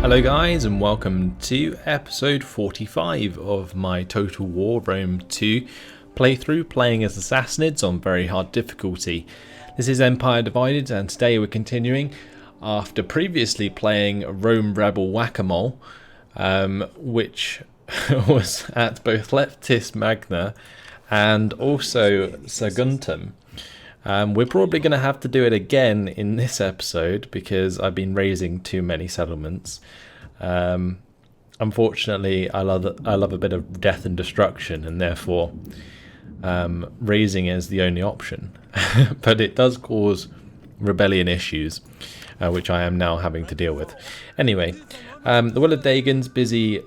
Hello guys and welcome to episode 45 of my Total War Rome 2 playthrough, playing as the Sassanids on very hard difficulty. This is Empire Divided and today we're continuing after previously playing Rome Rebel Whack-A-Mole, which was at both Leptis Magna and also Saguntum. We're probably going to have to do it again in this episode because I've been raising too many settlements. Unfortunately, I love a bit of death and destruction, and therefore raising is the only option. But it does cause rebellion issues, which I am now having to deal with. Anyway, the Will of Dagon's busy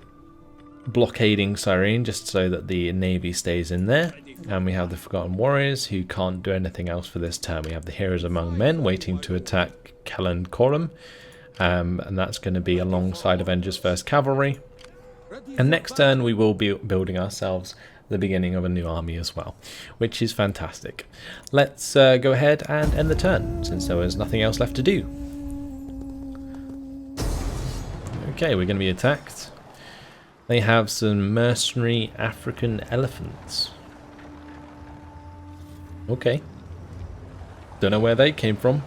blockading Cyrene just so that the navy stays in there. And we have the Forgotten Warriors who can't do anything else for this turn. We have the Heroes Among Men waiting to attack Kellan Corum, and that's going to be alongside Avengers 1st Cavalry. And next turn we will be building ourselves the beginning of a new army as well, which is fantastic. Let's go ahead and end the turn since there was nothing else left to do. Okay, we're going to be attacked. They have some mercenary African elephants. Okay. Don't know where they came from,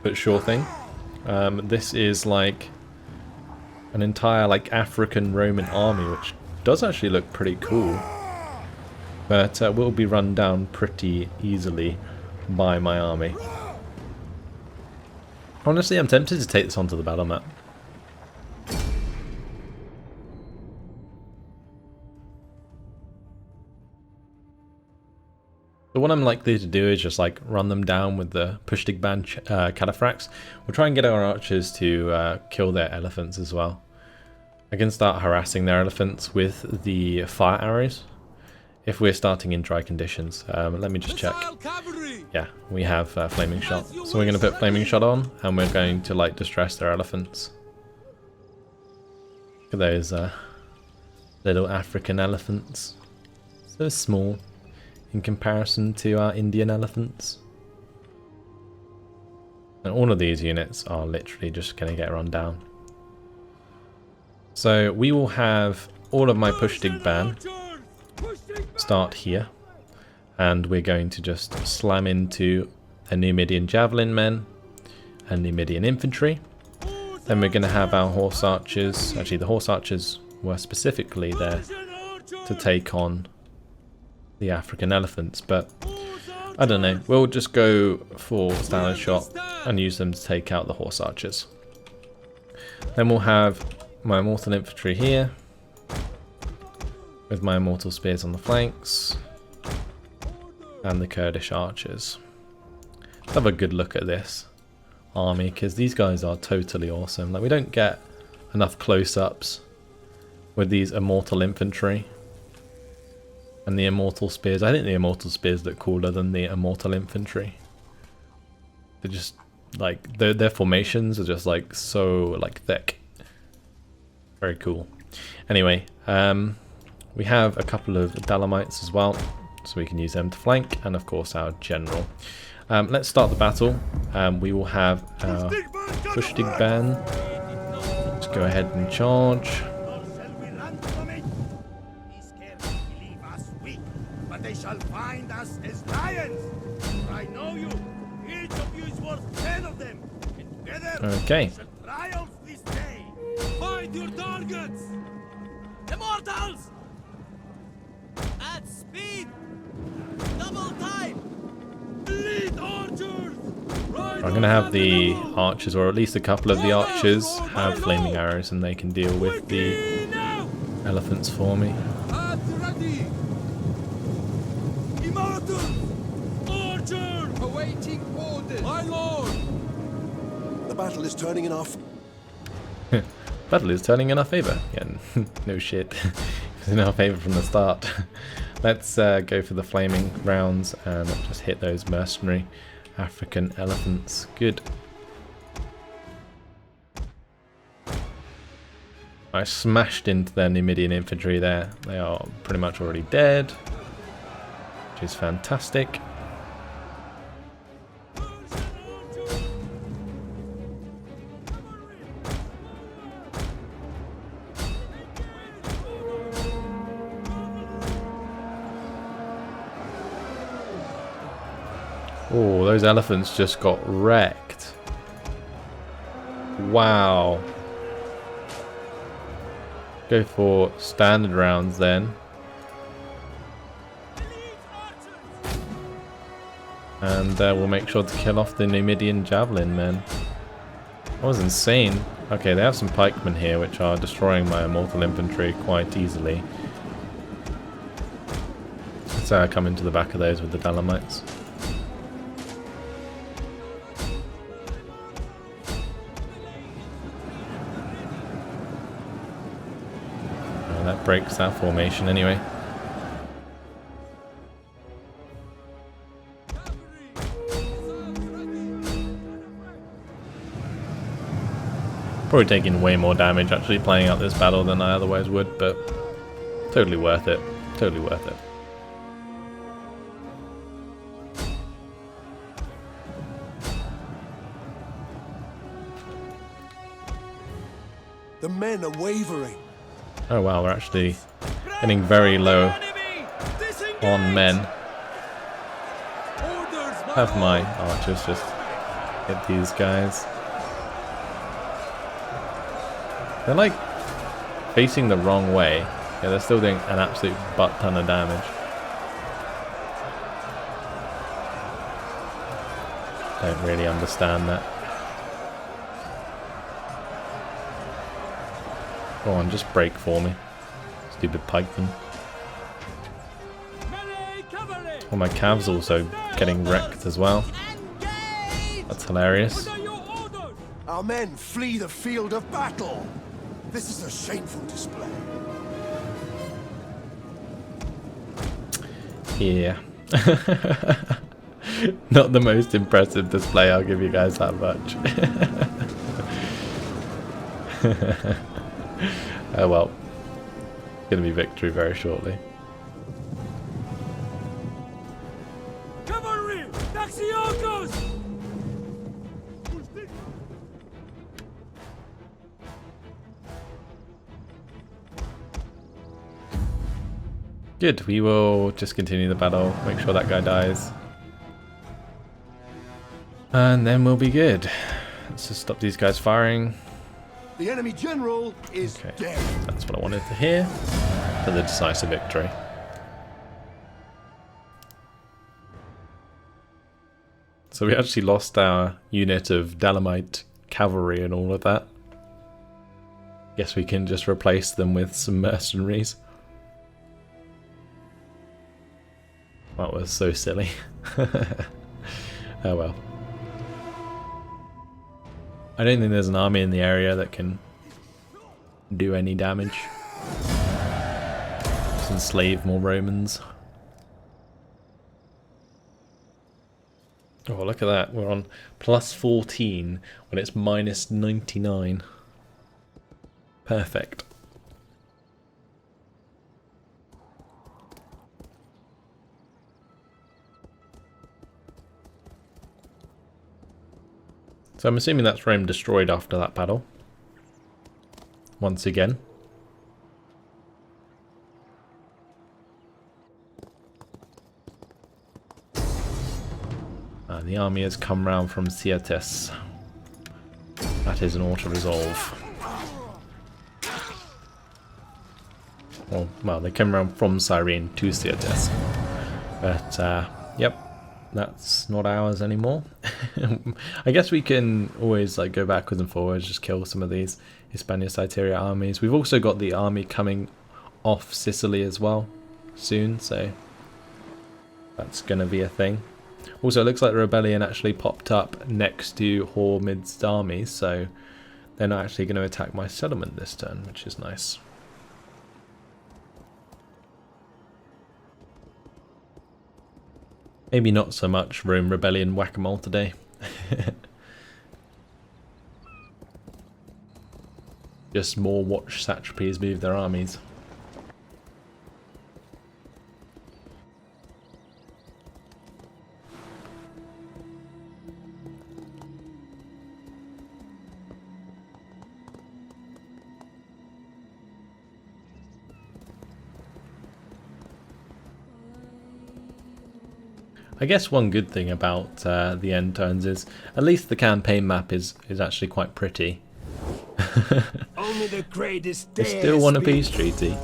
but sure thing. This is like an entire African Roman army, which does actually look pretty cool, but will be run down pretty easily by my army. Honestly, I'm tempted to take this onto the battle map. So what I'm likely to do is just run them down with the Pushtigban cataphracts. We'll try and get our archers to kill their elephants as well. I can start harassing their elephants with the fire arrows if we're starting in dry conditions. Let me just check. Yeah, we have flaming shot. So we're going to put flaming shot on and we're going to distress their elephants. Look at those little African elephants. So small in comparison to our Indian elephants. And all of these units are literally just going to get run down. So we will have all of my Pushtigban start here, and we're going to just slam into the Numidian javelin men and Numidian infantry. Then we're going to have our horse archers. Actually, the horse archers were specifically there to take on the African elephants, but I don't know, we'll just go for standard shot and use them to take out the horse archers. Then we'll have my immortal infantry here with my immortal spears on the flanks and the Kurdish archers. Let's have a good look at this army because these guys are totally awesome. We don't get enough close-ups with these immortal infantry and the immortal spears. I think the immortal spears look cooler than the immortal infantry. They're just their formations are just so thick. Very cool. Anyway, we have a couple of Dalamites as well, so we can use them to flank, and of course our general. Let's start the battle. We will have our Pushtigban. Let's go ahead and charge. They shall find us as lions. I know you. Each of you is worth 10 of them. And together okay. we shall triumph this day. Find your targets. Immortals! At speed. Double time. Lead archers. I'm going to have the archers, or at least a couple of the archers, have flaming arrows and they can deal with the elephants for me. Ready. Archer! Awaiting orders. My lord! The battle is turning in our Battle is turning in our favour. Yeah, no shit. It was in our favour from the start. Let's go for the flaming rounds and just hit those mercenary African elephants. Good. I smashed into their Numidian infantry there. They are pretty much already dead, which is fantastic. Oh, those elephants just got wrecked. Wow. Go for standard rounds then. And we'll make sure to kill off the Numidian javelin men. That was insane. Okay, they have some pikemen here which are destroying my immortal infantry quite easily. Let's come into the back of those with the Dalamites. That breaks that formation anyway. Probably taking way more damage actually playing out this battle than I otherwise would, but totally worth it. Totally worth it. The men are wavering. Oh wow, we're actually getting very low on men. Have my archers just hit these guys. They're like facing the wrong way. Yeah, they're still doing an absolute butt ton of damage. Don't really understand that. Go on, just break for me. Stupid pikemen. Oh, my cav's also getting wrecked as well. That's hilarious. Our men flee the field of battle. This is a shameful display. Yeah. Not the most impressive display, I'll give you guys that much. Oh well. Gonna be victory very shortly. Cavalry! Taxiocos! Good, we will just continue the battle, make sure that guy dies. And then we'll be good. Let's just stop these guys firing. The enemy general is dead. That's what I wanted to hear for the decisive victory. So we actually lost our unit of Dalamite cavalry and all of that. Guess we can just replace them with some mercenaries. That was so silly. Oh well. I don't think there's an army in the area that can do any damage. Just enslave more Romans. Oh, look at that. We're on plus 14 when it's minus 99. Perfect. So I'm assuming that's Rome destroyed after that battle. Once again. The army has come round from Syrtis. That is an auto-resolve. Well, they came around from Cyrene to Syrtis. But, yep. That's not ours anymore. I guess we can always like go backwards and forwards, just kill some of these Hispania-Cyteria armies. We've also got the army coming off Sicily as well soon, so that's going to be a thing. Also, it looks like the rebellion actually popped up next to Hormizd army, so they're not actually going to attack my settlement this turn, which is nice. Maybe not so much Rome Rebellion whack-a-mole today. Just more watch satrapies move their armies. I guess one good thing about the end turns is at least the campaign map is actually quite pretty. Only the greatest They still want a peace treaty.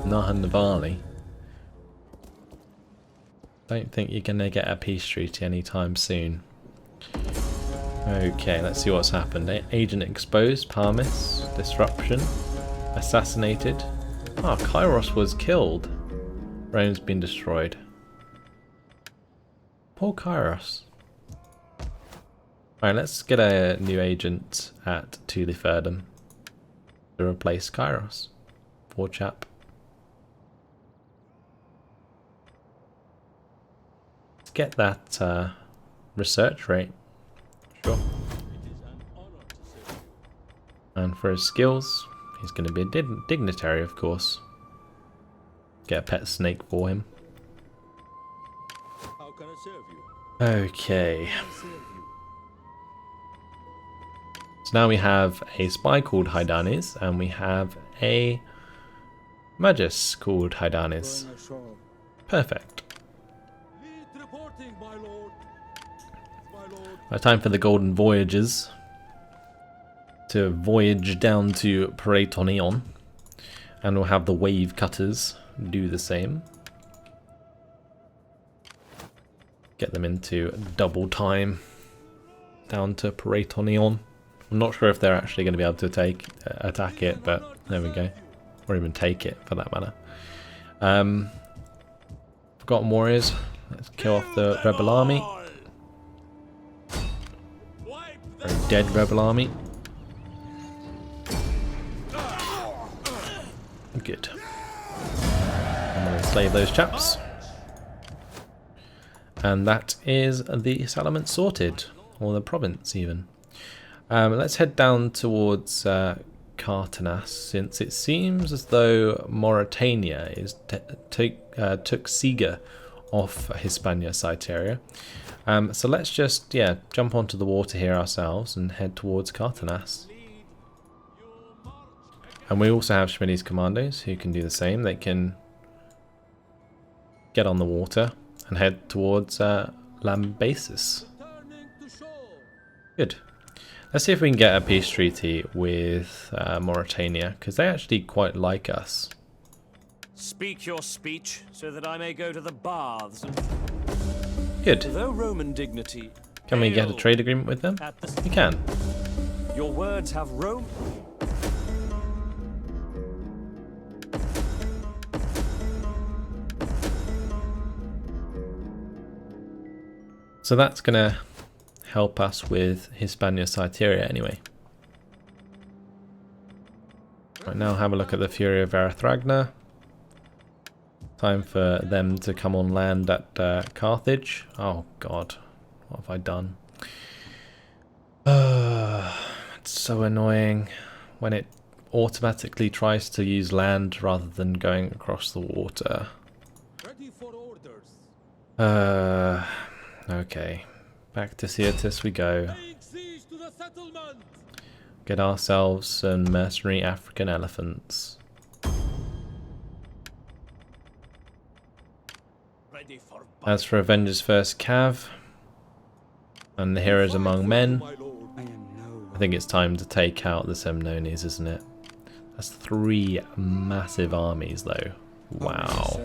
Nahanavali. Don't think you're gonna get a peace treaty anytime soon. Okay, let's see what's happened. Agent exposed, Hormizd, disruption, assassinated. Ah, Kairos was killed. Rome's been destroyed. Poor Kairos. Alright, let's get a new agent at Tuliferdum to replace Kairos. Poor chap. Let's get that research rate. Sure. And for his skills, he's going to be a dignitary, of course. Get a pet snake for him. How can I serve you? Okay. So now we have a spy called Hydanes, and we have a magus called Hydanes. Perfect. Lead reporting, my lord. My lord. Time for the Golden Voyagers to voyage down to Paretonion, and we'll have the wave cutters do the same. Get them into double time down to Paretonion. I'm not sure if they're actually going to be able to attack it, but there we go. Or even take it, for that matter. Forgotten Warriors. Let's kill off the rebel army. Or dead rebel army. Good. I'm going to enslave those chaps. And that is the settlement sorted. Or the province, even. Let's head down towards Cartanas, since it seems as though Mauritania is took Siga off Hispania Citeria. So let's just jump onto the water here ourselves and head towards Cartanas. And we also have Schmidt's commandos who can do the same. They can get on the water and head towards Lambasis. Good. Let's see if we can get a peace treaty with Mauritania, because they actually quite like us. Speak your speech, so that I may go to the baths. Good. Though Roman dignity. Can we get a trade agreement with them? We can. Your words have Rome. So that's gonna help us with Hispania Citeria anyway. Right, now have a look at the Fury of Erethragna. Time for them to come on land at Carthage. Oh god, what have I done? It's so annoying when it automatically tries to use land rather than going across the water. Ready for orders. Okay. Back to Syrtis we go. Laying siege to the settlement. Get ourselves some mercenary African elephants. Ready for As for Avengers First Cav and the Heroes Among Men, my lord. I think it's time to take out the Semnones, isn't it? That's 3 massive armies though. Wow.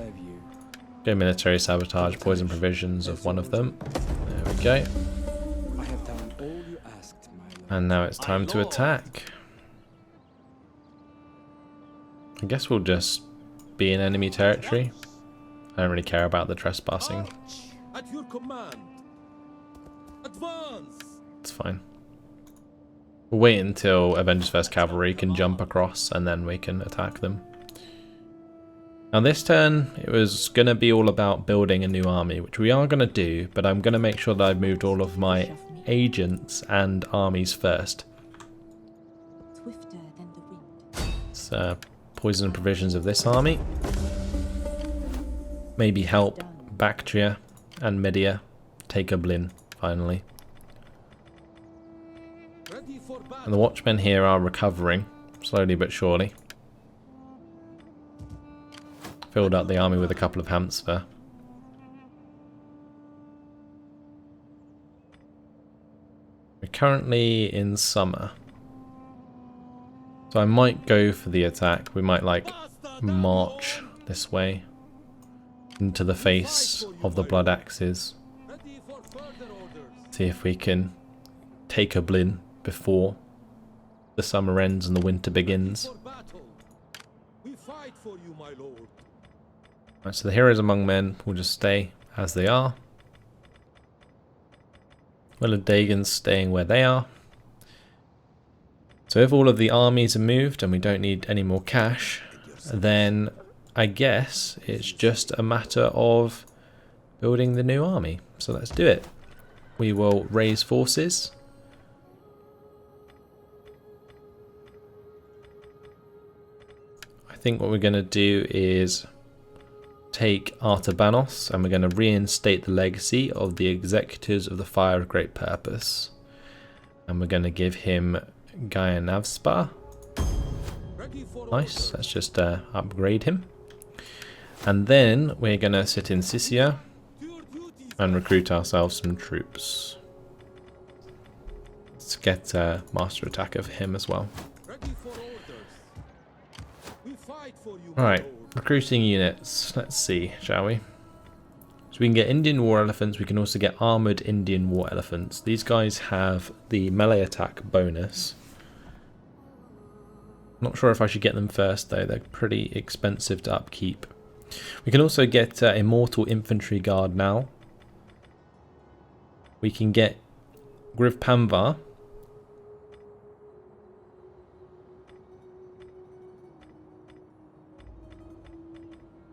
Go military sabotage, poison provisions of one of them. There we go. And now it's time to attack. I guess we'll just be in enemy territory. I don't really care about the trespassing. At your command. Advance. It's fine. We'll wait until Avengers First Cavalry can jump across and then we can attack them. Now this turn, it was going to be all about building a new army, which we are going to do, but I'm going to make sure that I've moved all of my agents and armies first. Let's poison provisions of this army. Maybe help Bactria and Media take Oblin, finally. And the Watchmen here are recovering, slowly but surely. Filled up the army with a couple of Hamster. currently in summer. So I might go for the attack. We might like march this way into the face of the blood axes. See if we can take a Blin before the summer ends and the winter begins. Right, so the heroes among men will just stay as they are. Well, the Dagons staying where they are. So if all of the armies are moved and we don't need any more cash, then I guess it's just a matter of building the new army. So let's do it. We will raise forces. I think what we're going to do is take Artabanos and we're going to reinstate the legacy of the Executors of the Fire of Great Purpose. And we're going to give him Gaia Navspa. Nice, let's just upgrade him. And then we're going to sit in Sissia and recruit ourselves some troops. Let's get Master Attacker for him as well. Alright, recruiting units. Let's see, shall we? So we can get Indian War Elephants, we can also get Armoured Indian War Elephants. These guys have the melee attack bonus. Not sure if I should get them first though, they're pretty expensive to upkeep. We can also get Immortal Infantry Guard now. We can get Griv Panvar.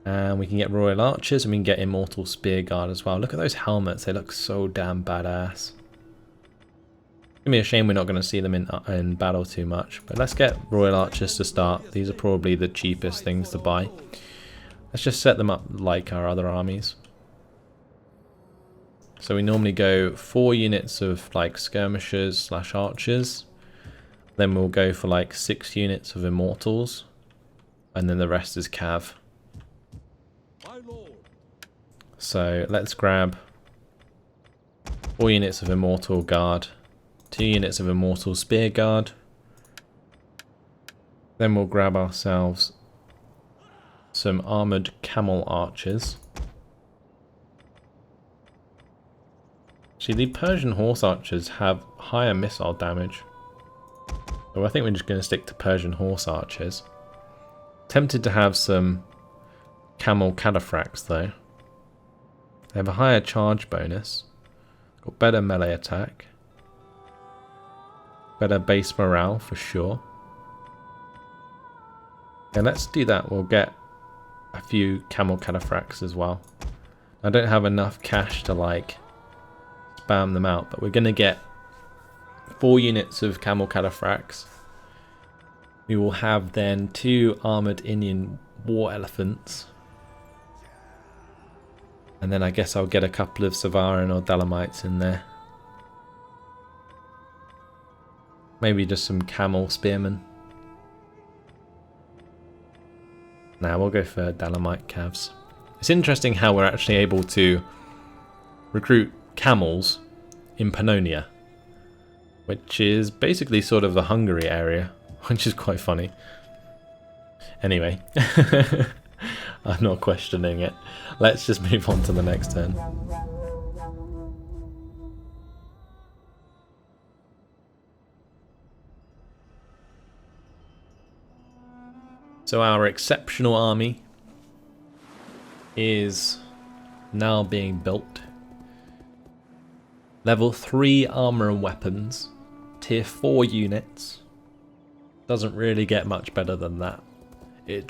And we can get Royal Archers and we can get Immortal Spear Guard as well. Look at those helmets, they look so damn badass. It's going to be a shame we're not going to see them in battle too much. But let's get Royal Archers to start. These are probably the cheapest things to buy. Let's just set them up like our other armies. So we normally go 4 units of like skirmishers / archers. Then we'll go for like 6 units of immortals. And then the rest is cav. So let's grab 4 units of Immortal Guard, 2 units of Immortal Spear Guard. Then we'll grab ourselves some Armoured Camel Archers. See, the Persian Horse Archers have higher missile damage. So I think we're just going to stick to Persian Horse Archers. Tempted to have some Camel Cataphracts though. They have a higher charge bonus, got better melee attack, better base morale for sure. And let's do that, we'll get a few Camel Cataphracts as well. I don't have enough cash to like spam them out, but we're going to get 4 units of Camel Cataphracts. We will have then 2 Armoured Indian War Elephants. And then I guess I'll get a couple of Savarin or Dalamites in there. Maybe just some Camel Spearmen. Nah, we'll go for Dalamite Cavs. It's interesting how we're actually able to recruit camels in Pannonia, which is basically sort of the Hungary area, which is quite funny. Anyway, I'm not questioning it. Let's just move on to the next turn. So our exceptional army is now being built. Level 3 armor and weapons, tier 4 units. Doesn't really get much better than that.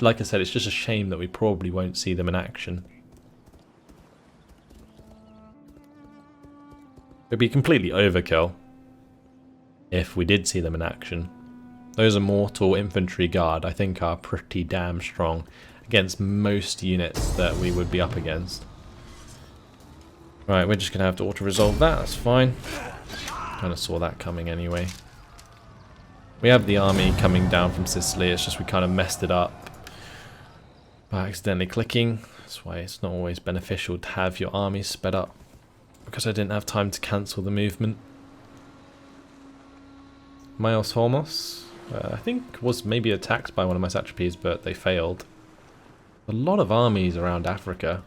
Like I said, it's just a shame that we probably won't see them in action. It'd be completely overkill if we did see them in action. Those Immortal Infantry Guard I think are pretty damn strong against most units that we would be up against. Right, we're just going to have to auto-resolve that, that's fine. Kind of saw that coming anyway. We have the army coming down from Sicily, it's just we kind of messed it up by accidentally clicking. That's why it's not always beneficial to have your army sped up, because I didn't have time to cancel the movement. Miles Hormizd, I think was maybe attacked by one of my satrapies, but they failed. A lot of armies around Africa.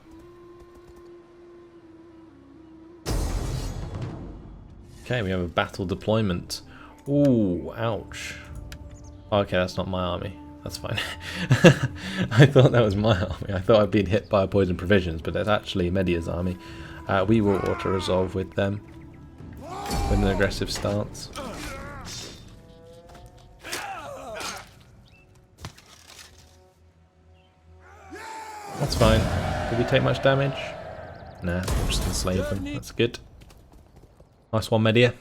Okay, we have a battle deployment. Ooh, ouch. Okay, that's not my army. That's fine. I thought that was my army. I thought I'd been hit by poison provisions, but that's actually Media's army. We will auto-resolve with them with an aggressive stance. That's fine. Did we take much damage? Nah, we'll just enslave them. That's good. Nice one, Media.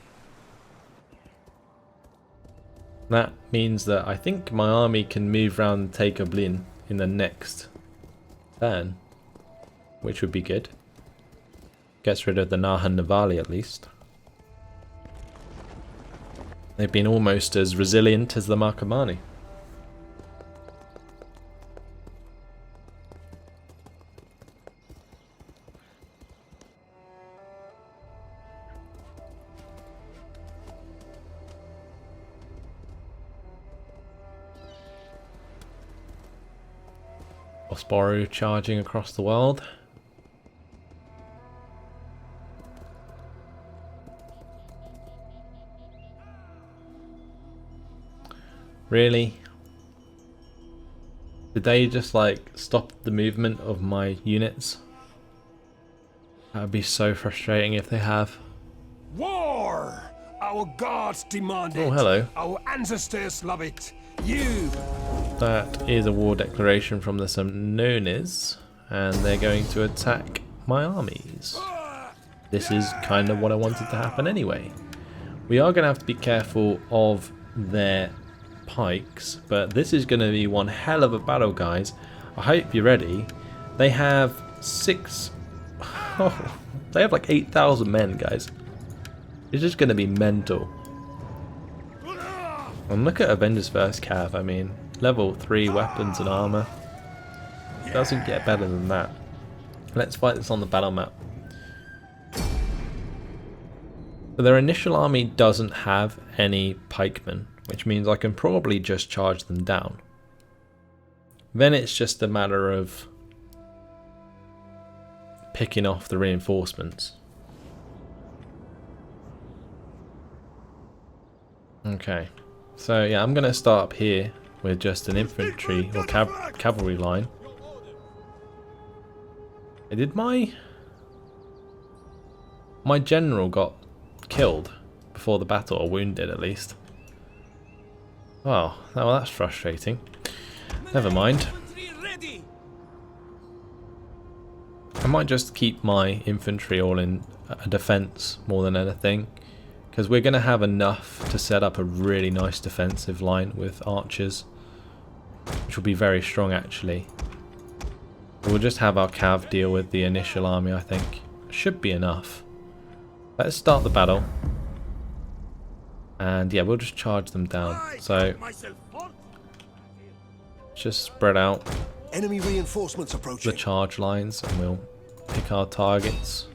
That means that I think my army can move around and take Oblin in the next turn, which would be good. Gets rid of the Nahan Navali at least. They've been almost as resilient as the Marcomanni. Bosporu charging across the world. Really? Did they just like stop the movement of my units? That would be so frustrating if they have. War! Our gods demand it. Oh, hello. Our ancestors love it. You! That is a war declaration from the Sassanids, and they're going to attack my armies. This is kind of what I wanted to happen anyway. We are going to have to be careful of their pikes, but this is going to be one hell of a battle, guys. I hope you're ready. They have they have like 8,000 men, guys. It's just going to be mental. And look at Avengers vs. Cav, I mean, level 3 weapons and armor. Doesn't get better than that. Let's fight this on the battle map. So their initial army doesn't have any pikemen, which means I can probably just charge them down. Then it's just a matter of picking off the reinforcements. Okay. So yeah, I'm going to start up here with just an infantry or cavalry line. Did my general got killed before the battle, or wounded at least? Oh, well, that's frustrating. Never mind. I might just keep my infantry all in a defense more than anything, because we're going to have enough to set up a really nice defensive line with archers, which will be very strong actually. We'll just have our cav deal with the initial army, I think. Should be enough. Let's start the battle. And yeah, we'll just charge them down. So just spread out Enemy reinforcements approaching. the charge lines and we'll pick our targets,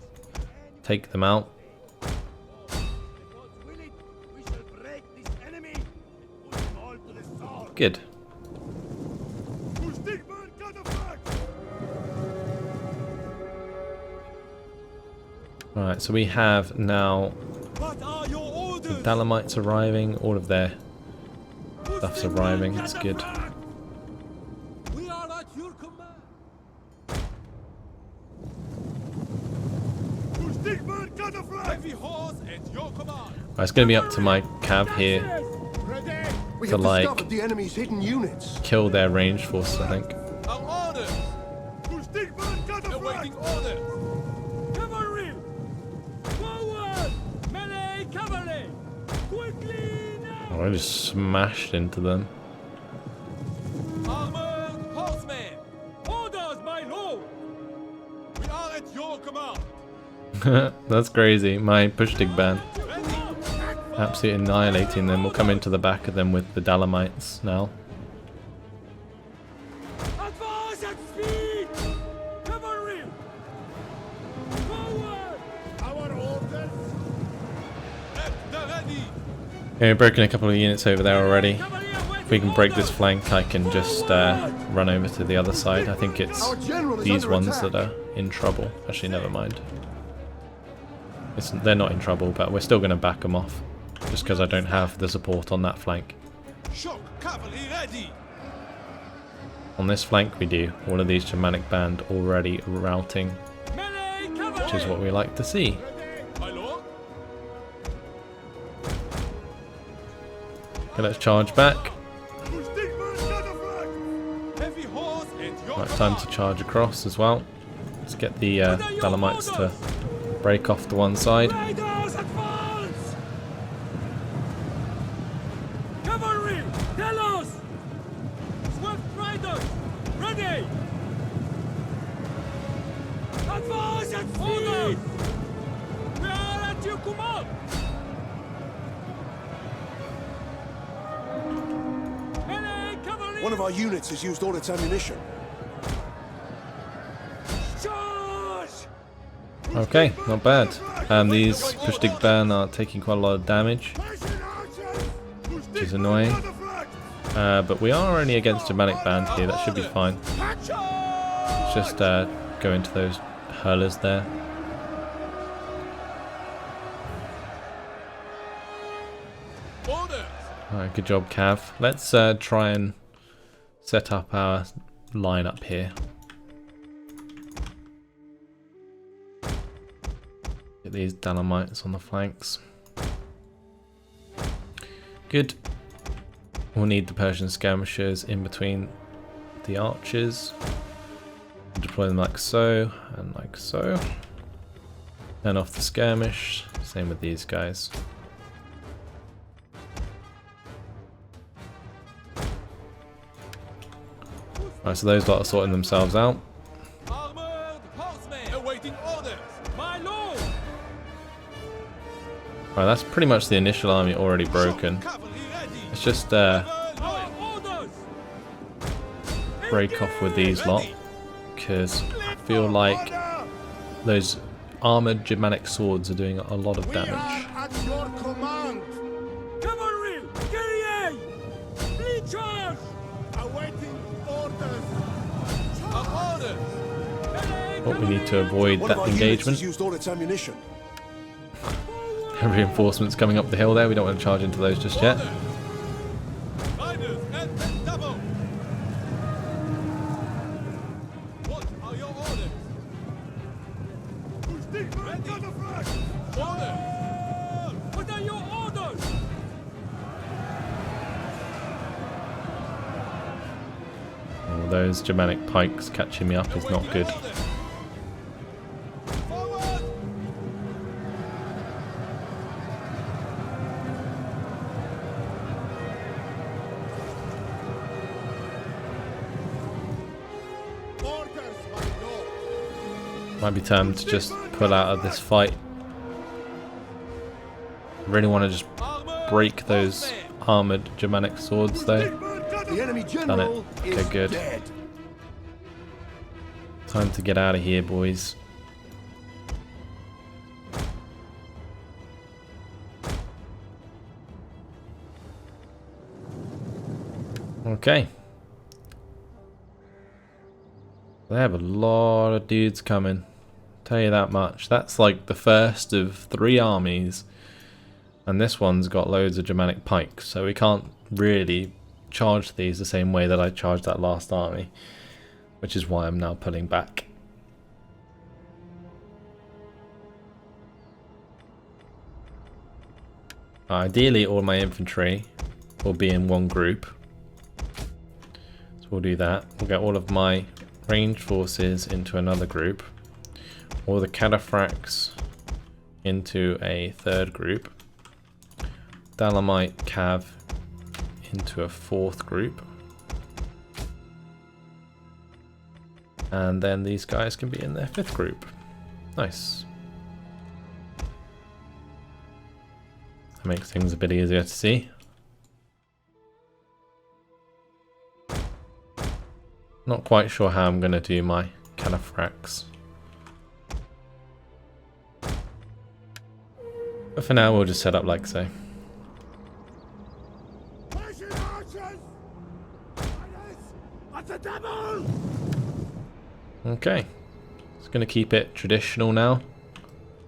take them out. Good. Alright, so we have now the Dalamites arriving, all of their stuff's arriving, that's good. We are at your command. Heavy horse at your command. It's going to be up to my cav here We to have like discovered the enemy's hidden units. kill their ranged forces, I think. Our orders. Awaiting orders. Cavalry. Forward. Melee cavalry. Quickly now. Oh, I just smashed into them. Armored horsemen. Orders, my lord. We are at your command. That's crazy. My push dig band absolutely annihilating them. We'll come into the back of them with the Dalamites now. Advance at speed. Cavalry. Forward. Our orders. At the ready. Okay, we've broken a couple of units over there already. If we can break this flank, I can just run over to the other side. I think it's these ones that are in trouble. Actually, never mind. They're not in trouble, but we're still going to back them off. Just because I don't have the support on that flank. Shock cavalry ready. On this flank we do. All of these Germanic band already routing. Which is what we like to see. Okay, let's charge back. Right, time to charge across as well. Let's get the Dalamites to break off to one side. Cavalry, tell us! Swift riders, ready! Advance at speed! We are at your command! One of our units has used all its ammunition. Okay, not bad. These Pushtig-Bern are taking quite a lot of damage, which is annoying. But we are only against Germanic band here, that should be fine. Let's just go into those hurlers there. Alright, good job, Cav. Let's try and set up our line up here. Get these Dalamites on the flanks. Good. We'll need the Persian skirmishers in between the archers. Deploy them like so and like so. Then off the skirmish. Same with these guys. Right, so those lot are sorting themselves out. Armored horsemen awaiting orders. My lord. Right, that's pretty much the initial army already broken. Let's just break off with these lot, because I feel like those armored Germanic swords are doing a lot of damage. At your command. Cavalry, guerrier, fleet charge. Awaiting orders. But we need to avoid One that of our units has engagement. used all its ammunition. Reinforcements coming up the hill there, we don't want to charge into those just yet. Riders and double. What are your orders? Orders. What are your orders? Oh, those Germanic pikes catching me up is not good. Forward. Orders, my lord. Might be time to just pull out of this fight. Really want to just break those armored Germanic swords though. The enemy general is Okay, good. dead. Time to get out of here, boys. Okay. They have a lot of dudes coming. Tell you that much. That's like the first of 3 armies. And this one's got loads of Germanic pikes. So we can't really charge these the same way that I charged that last army. Which is why I'm now pulling back. Ideally, all my infantry will be in one group. So we'll do that. We'll get all of my ranged forces into another group. All the cataphracts into a third group. Dalamite Cav into a 4th group. And then these guys can be in their 5th group. Nice. That makes things a bit easier to see. Not quite sure how I'm going to do my cataphracts. But for now we'll just set up like so. Okay. Just going to keep it traditional now.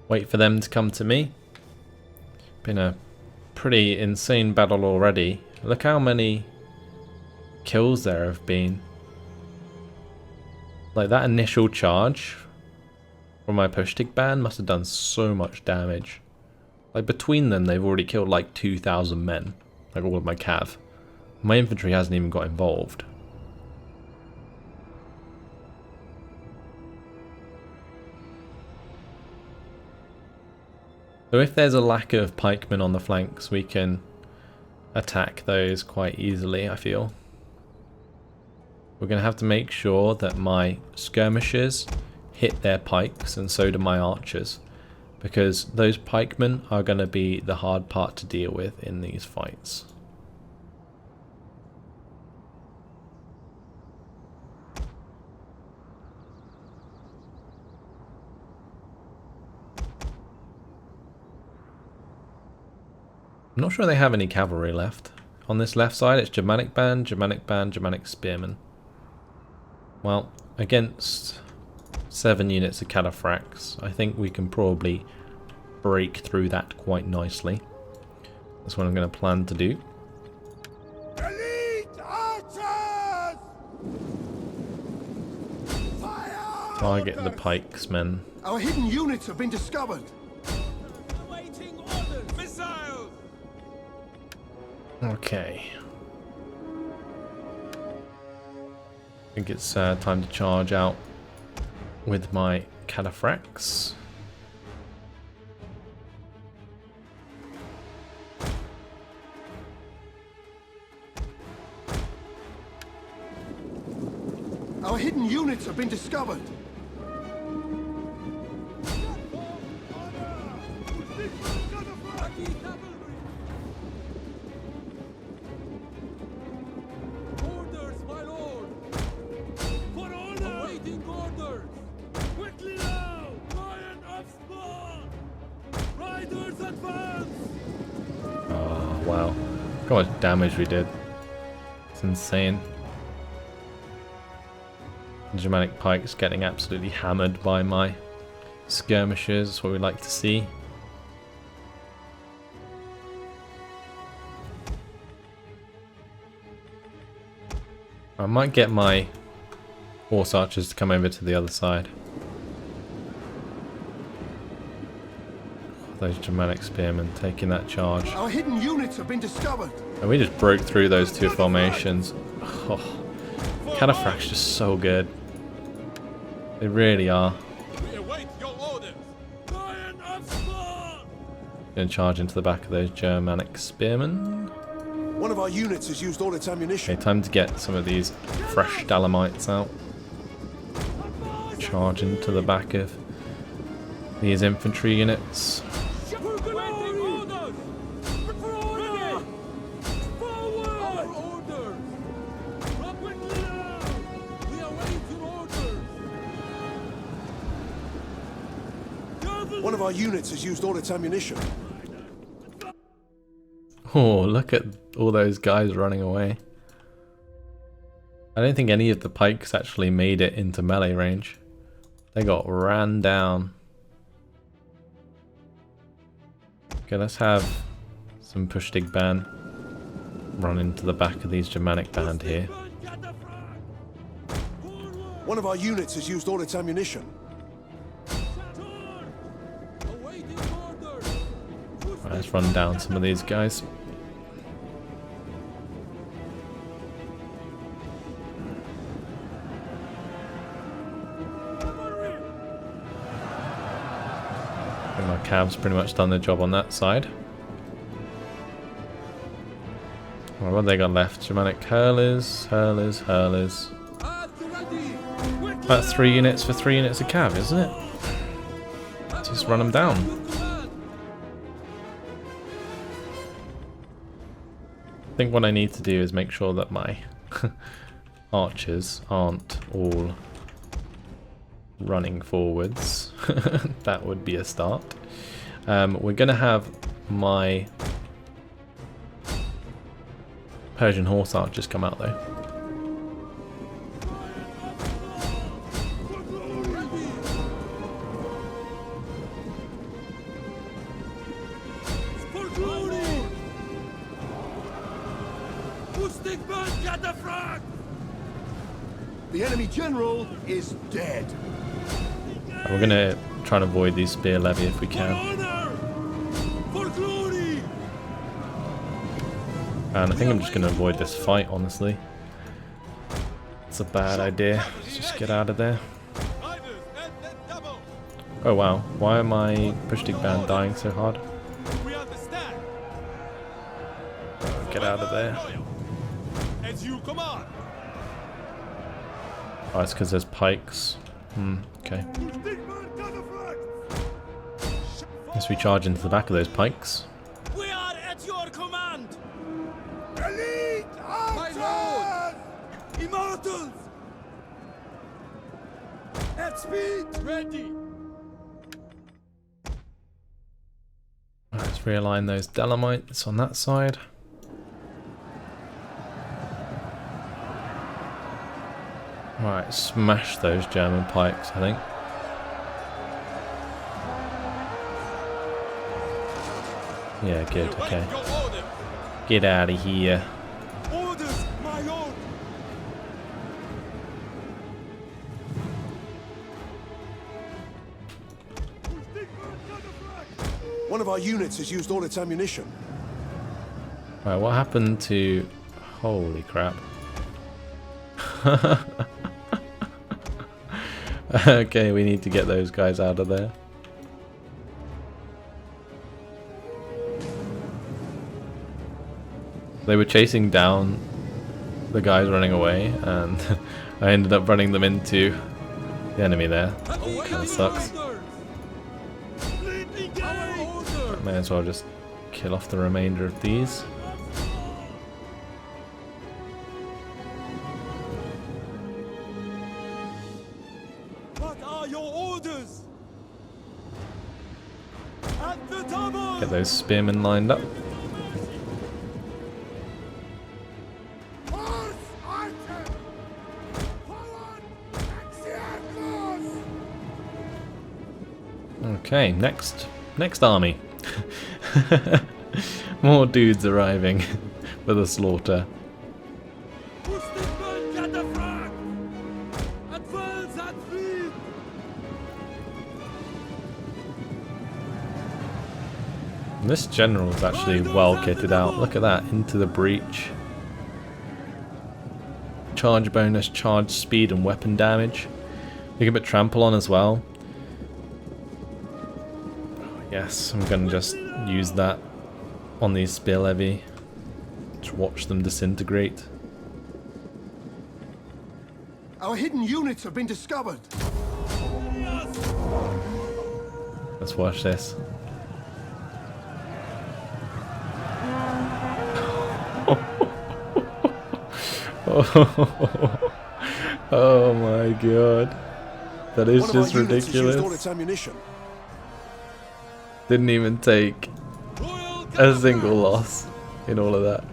Wait for them to come to me. Been a pretty insane battle already. Look how many kills there have been. Like that initial charge from my push-stick band must have done so much damage. Like between them they've already killed like 2,000 men. Like all of my cav. My infantry hasn't even got involved. So if there's a lack of pikemen on the flanks, we can attack those quite easily, I feel. We're going to have to make sure that my skirmishers hit their pikes, and so do my archers. Because those pikemen are going to be the hard part to deal with in these fights. I'm not sure they have any cavalry left. On this left side it's Germanic Band, Germanic Band, Germanic Spearmen. Well, against 7 units of cataphracts, I think we can probably break through that quite nicely. That's what I'm going to plan to do. Elite archers! Fire! Target the pikesmen. Our hidden units have been discovered. Awaiting orders! Missiles! Okay. I think it's time to charge out with my cataphracts. Our hidden units have been discovered. Orders, my lord! For order! Awaiting orders! Quickly now! Lion of spawn! Riders advance! Oh, wow. Look how much damage we did. It's insane. The Germanic pikes getting absolutely hammered by my skirmishers. That's what we like to see. I might get my horse archers to come over to the other side. Those Germanic spearmen taking that charge. Our hidden units have been discovered. And we just broke through those two formations. Oh, cataphracts just so good. They really are. We await your orders! Lion of spawn! Gonna charge into the back of those Germanic spearmen. One of our units has used all its ammunition. Okay, time to get some of these fresh Dalamites out. Charge into the back of these infantry units. Awaiting orders! For order! Forward! Our orders! Quickly now! We await your orders! One of our units has used all its ammunition. Oh, look at all those guys running away. I don't think any of the pikes actually made it into melee range. They got ran down. Okay, let's have some push-dig band run into the back of these Germanic band here. One of our units has used all its ammunition. Right, let's run down some of these guys. And my cav's pretty much done their job on that side. Well, what have they got left? Germanic hurlers, hurlers, hurlers. That's 3 units for 3 units of cav, isn't it? Let's just run them down. I think what I need to do is make sure that my archers aren't all running forwards. That would be a start. We're going to have my Persian horse archers come out though. The enemy general is dead. We're gonna try and avoid these spear levy if we can. For glory! And I think I'm just gonna avoid this fight, honestly. It's a bad idea. Let's just get out of there. Oh wow, why am I Pushtig Band dying so hard? We understand. Get out of there. As you command. Oh, it's because there's pikes. Okay. Let's recharge into the back of those pikes. We are at your command! Elite archers! Immortals! At speed! Ready! Let's realign those Delamites on that side. Right, smash those German pikes, I think. Yeah, good, okay. Get out of here. Orders, my lord! One of our units has used all its ammunition. Right, what happened to... Holy crap. Okay, we need to get those guys out of there. They were chasing down the guys running away, and I ended up running them into the enemy there. Kinda sucks. May as well just kill off the remainder of these. What are your orders? At the double! Get those spearmen lined up. Force archer! Forward! Axios! Okay, next army. More dudes arriving for the slaughter. Advance at speed! This general is actually well kitted out. Look at that, into the breach. Charge bonus, charge speed and weapon damage. You can put trample on as well. Yes, I'm gonna just use that on these spear levy. Just watch them disintegrate. Our hidden units have been discovered. Let's watch this. Oh my god. That is just ridiculous. Didn't even take a single loss in all of that.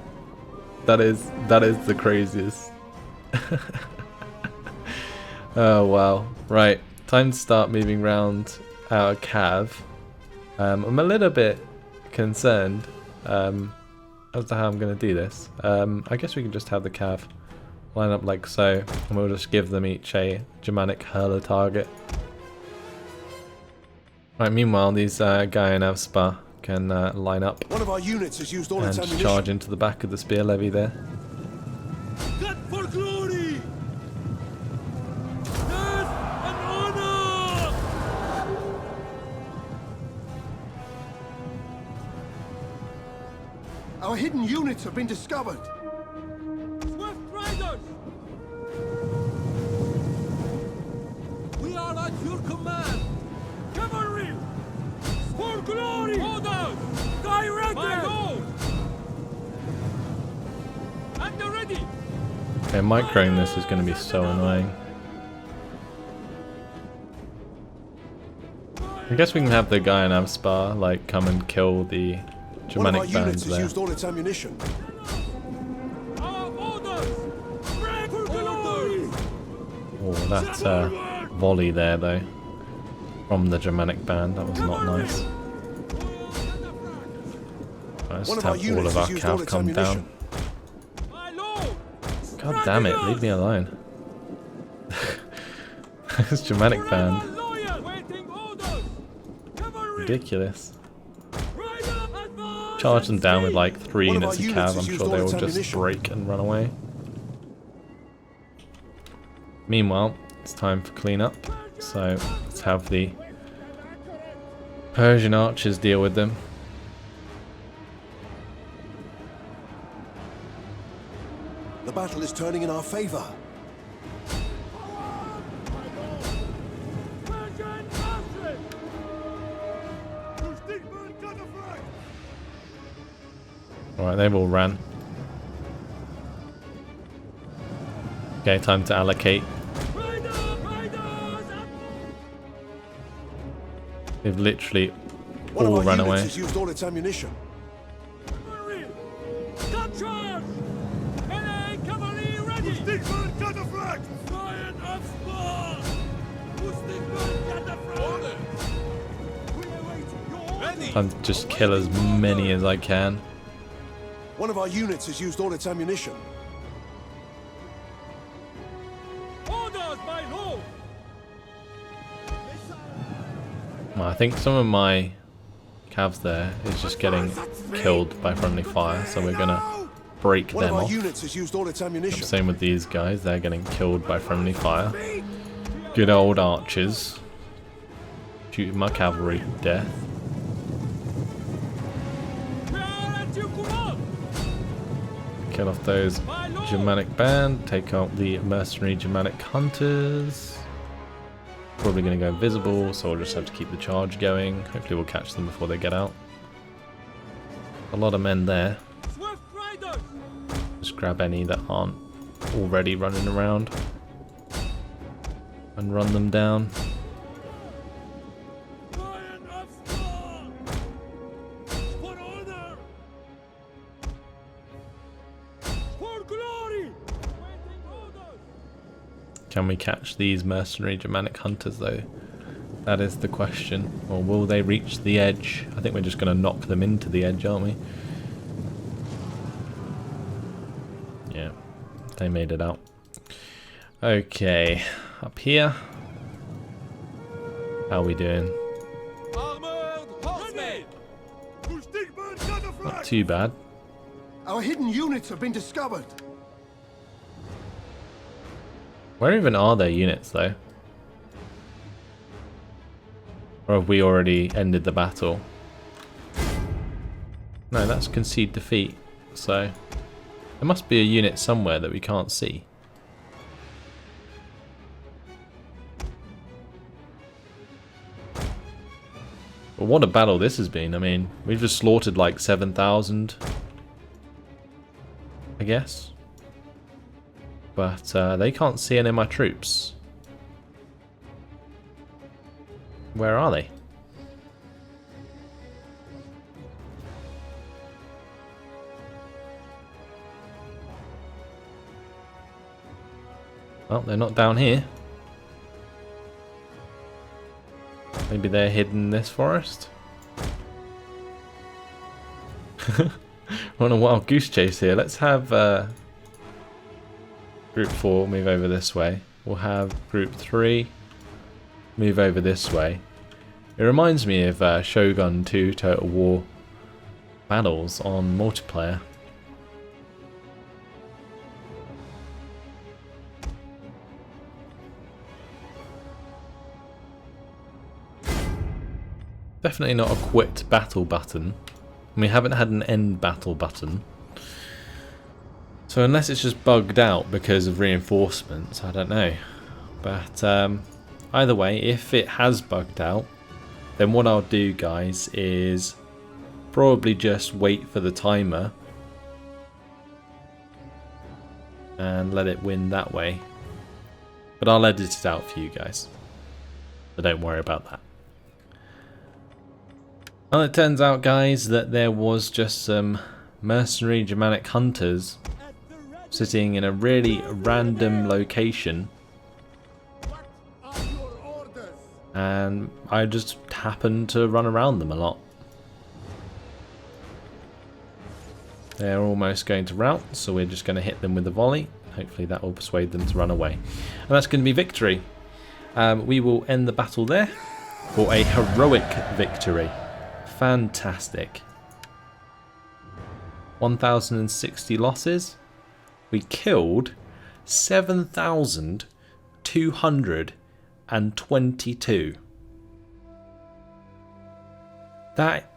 That is the craziest. Oh wow. Right, time to start moving around our cav. I'm a little bit concerned as to how I'm going to do this. I guess we can just have the cav line up like so, and we'll just give them each a Germanic hurler target. Right, meanwhile, these guy and Avspa can line up One of our units has used all its and ammunition. charge into the back of the spear levy there. God for glory! Death and honor! Our hidden units have been discovered. Swift Riders! We are at your command! Cavalry! For glory! Orders! Directed! My lord! At the ready! Okay, microing this is going to be so annoying. I guess we can have the guy in Avspa like come and kill the Germanic One of our bands units has there. used all its ammunition. Our orders! Break for glory! Oh, that volley there though from the Germanic band, that was not nice. Let's One just of our have all units of our has used all cav its come ammunition. down. My lord! God damn it, leave me alone. This Germanic band. Ridiculous. Charge them down with like 3 units of cav, I'm sure they will just break and run away. Meanwhile, it's time for cleanup, so let's have the Persian archers deal with them. The battle is turning in our favor. Alright, they've all ran. Okay, time to allocate. They've literally all run away. Has used all its ammunition. Time to just kill as many as I can. One of our units has used all its ammunition. Well, I think some of my cavs there is just getting killed by friendly fire, so we're gonna break them off. Same with these guys, they're getting killed by friendly fire. Good old archers. Shooting my cavalry to death. Kill off those Germanic band, take out the mercenary Germanic hunters. Probably going to go invisible, so we'll just have to keep the charge going. Hopefully we'll catch them before they get out. A lot of men there. Just grab any that aren't already running around and run them down. Can we catch these mercenary Germanic hunters though? That is the question. Or will they reach the edge? I think we're just going to knock them into the edge, aren't we? Yeah, they made it out. Okay, up here. How are we doing? Not too bad. Our hidden units have been discovered. Where even are their units though? Or have we already ended the battle? No, that's concede defeat. So there must be a unit somewhere that we can't see. But what a battle this has been. I mean, we've just slaughtered like 7,000, I guess. But they can't see any of my troops. Where are they? Well, they're not down here. Maybe they're hidden in this forest? We're on a wild goose chase here. Let's have Group 4 move over this way. We'll have Group 3 move over this way. It reminds me of Shogun 2 Total War battles on multiplayer. Definitely not a quit battle button. And we haven't had an end battle button. So unless it's just bugged out because of reinforcements, I don't know. But either way, if it has bugged out, then what I'll do, guys, is probably just wait for the timer and let it win that way. But I'll edit it out for you guys, so don't worry about that. Well, it turns out, guys, that there was just some mercenary Germanic hunters sitting in a really random location, and I just happened to run around them a lot. They're almost going to rout, so we're just going to hit them with a volley. Hopefully that will persuade them to run away. And that's going to be victory. We will end the battle there for a heroic victory. Fantastic. 1,060 losses. We killed 7,222. That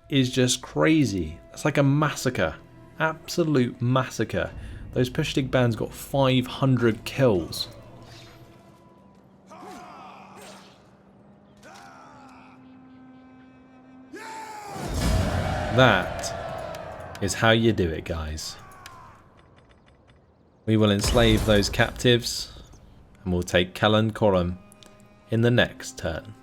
is just crazy. It's like a massacre. Absolute massacre. Those Pushtig bands got 500 kills. That is how you do it, guys. We will enslave those captives and we'll take Callan Coram in the next turn.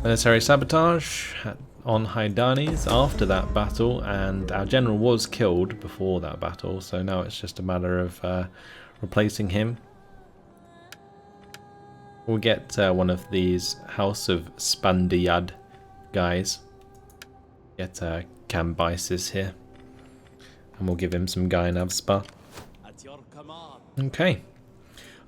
Military sabotage on Hydanes after that battle, and our general was killed before that battle, so now it's just a matter of replacing him. We'll get one of these House of Spandiyad guys. Get Cambyses here, and we'll give him some Gainavspa. At your command. Okay.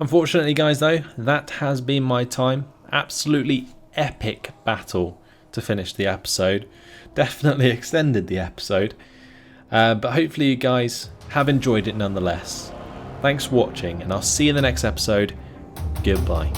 Unfortunately, guys, though, that has been my time. Absolutely epic battle to finish the episode. Definitely extended the episode, but hopefully you guys have enjoyed it nonetheless. Thanks for watching, and I'll see you in the next episode. Goodbye.